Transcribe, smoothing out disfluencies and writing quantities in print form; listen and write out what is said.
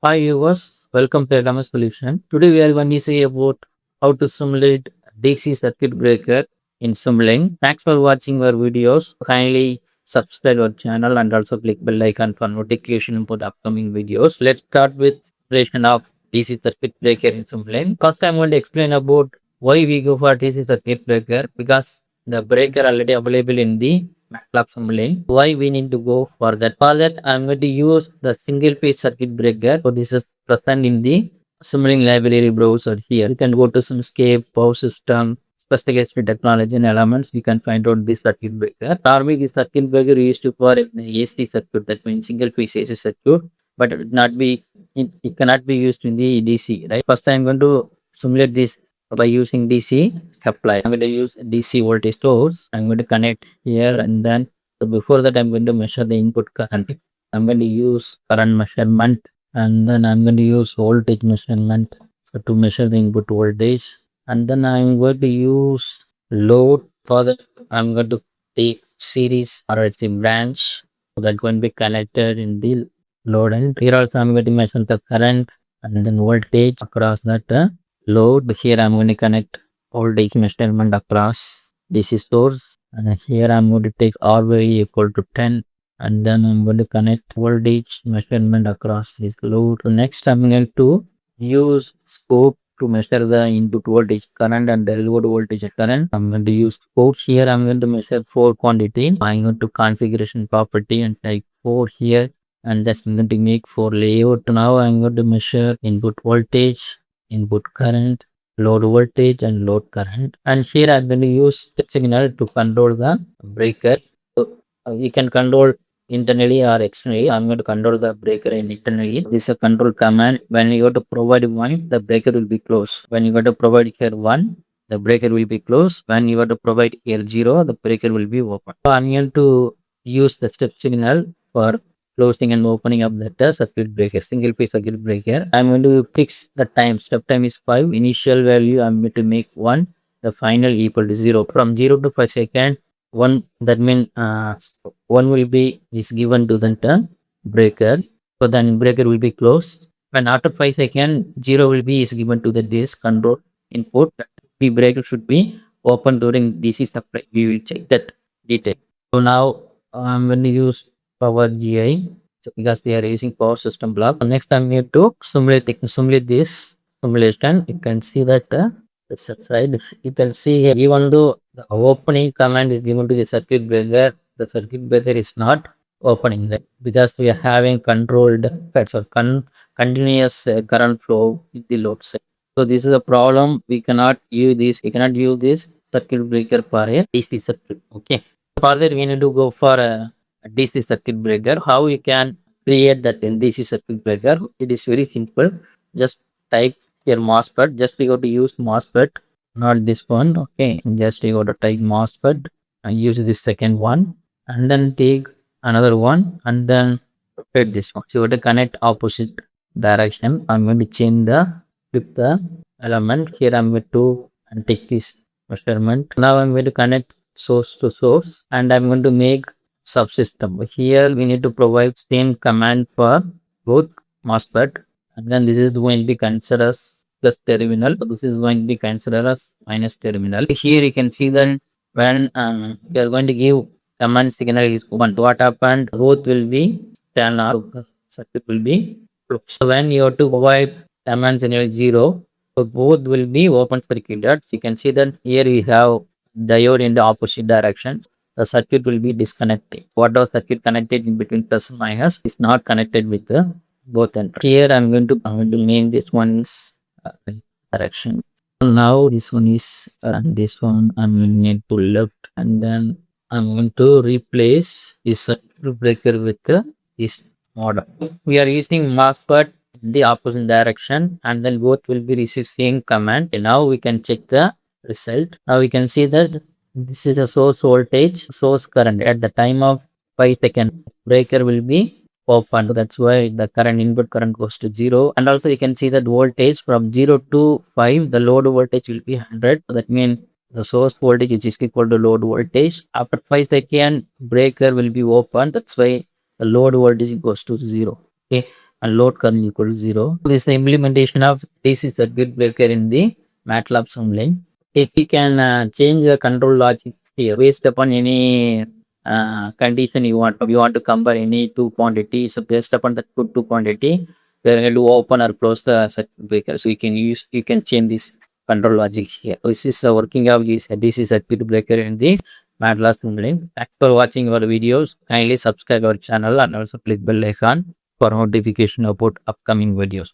Hi viewers, welcome to LMS Solution. Today we are going to see about how to simulate DC circuit breaker in Simulink. Thanks for watching our videos. Kindly subscribe our channel and also click bell icon for notification about upcoming videos. Let's start with simulation of DC circuit breaker in Simulink. First I'm going to explain about why we go for DC circuit breaker because the breaker already available in the MATLAB Simulink. Why we need to go for that? For that, I'm going to use the single phase circuit breaker. So this is present in the Simulink library browser here. You can go to Simscape, Power System, Specification Technology and Elements. You can find out this circuit breaker. Normally, this circuit breaker used to for the AC circuit, that means single phase AC circuit, but it cannot be used in the DC. Right? First, I'm going to simulate this by using DC supply. I'm going to use DC voltage source. I'm going to connect here and then before that I'm going to measure the input current. I'm going to use current measurement and then I'm going to use voltage measurement to measure the input voltage, and then I'm going to use load. For that I'm going to take series or it's a branch that going to be connected in the load, and here also I'm going to measure the current and then voltage across that load. Here I'm going to connect voltage measurement across DC source, and here I'm going to take R by E equal to 10, and then I'm going to connect voltage measurement across this load. So next I'm going to use scope to measure the input voltage current and the load voltage current. I'm going to use scope. Here I'm going to measure 4 quantity. I'm going to configuration property and type 4 here, and that's going to make 4 layout. Now I'm going to measure input voltage, input current, load voltage and load current, and here I'm going to use step signal to control the breaker. So you can control internally or externally. I'm going to control the breaker internally. This is a control command. When you go to provide 1, the breaker will be closed. When you go to provide here 1, the breaker will be closed. When you go to provide here 0, the breaker will be open. So I'm going to use the step signal for closing and opening of the circuit breaker, single phase circuit breaker. I'm going to fix the time. Step time is 5. Initial value I'm going to make 1. The final equal to 0. From 0 to 5 seconds, 1, that means 1 will be is given to the breaker. So then breaker will be closed. When after 5 seconds, 0 will be is given to the this control input. The breaker should be open during DC supply. We will check that detail. So now I'm going to use power GI, so because they are using power system block. So next I'm going to simulate this simulation. You can see that the side, you can see here, even though the opening command is given to the circuit breaker, the circuit breaker is not opening that because we are having controlled or continuous current flow in the load side. So this is a problem. We cannot use this. We cannot use this circuit breaker for a DC circuit. Okay. Further, we need to go for a DC circuit breaker. How you can create that in DC circuit breaker? It is very simple. Just type your MOSFET. Just we go to use MOSFET, not this one. Okay, just you go to type MOSFET and use this second one, and then take another one and then rotate this one. So you have to connect opposite direction. I'm going to change the flip the element. Here I'm going to and take this measurement. Now I'm going to connect source to source and I'm going to make subsystem. Here we need to provide same command for both MOSFET, and then this is going to be considered as plus terminal. This is going to be considered as minus terminal. Here you can see that when we are going to give command signal is 1, what happened? Both will be turned off. Circuit will be closed. So when you have to provide command signal 0, so both will be open circuited. You can see that here we have diode in the opposite direction. The circuit will be disconnected. Whatever circuit connected in between plus and minus is not connected with the both ends. Here I'm going to name this one's direction. Now this one is this one I'm going to need to left, and then I'm going to replace this circuit breaker with this model. We are using MOSFET in the opposite direction, and then both will be receive same command. And now we can check the result. Now we can see that this is the source voltage, source current. At the time of 5 seconds, breaker will be open. So that's why the current input current goes to 0. And also you can see that voltage from 0 to 5, the load voltage will be 100. So that means the source voltage which is equal to load voltage. After 5 seconds, breaker will be open. That's why the load voltage goes to 0. Okay. and load current equal to 0. This is the implementation of DC circuit breaker in the MATLAB assembly. If we can change the control logic here based upon any condition you want to compare any two quantities. So based upon that two quantity, we are going to open or close the circuit breaker. So you can change this control logic here. This is the working of this DC circuit breaker in this MATLAB assembly. Thanks for watching our videos. Kindly subscribe our channel and also click bell icon for notification about upcoming videos.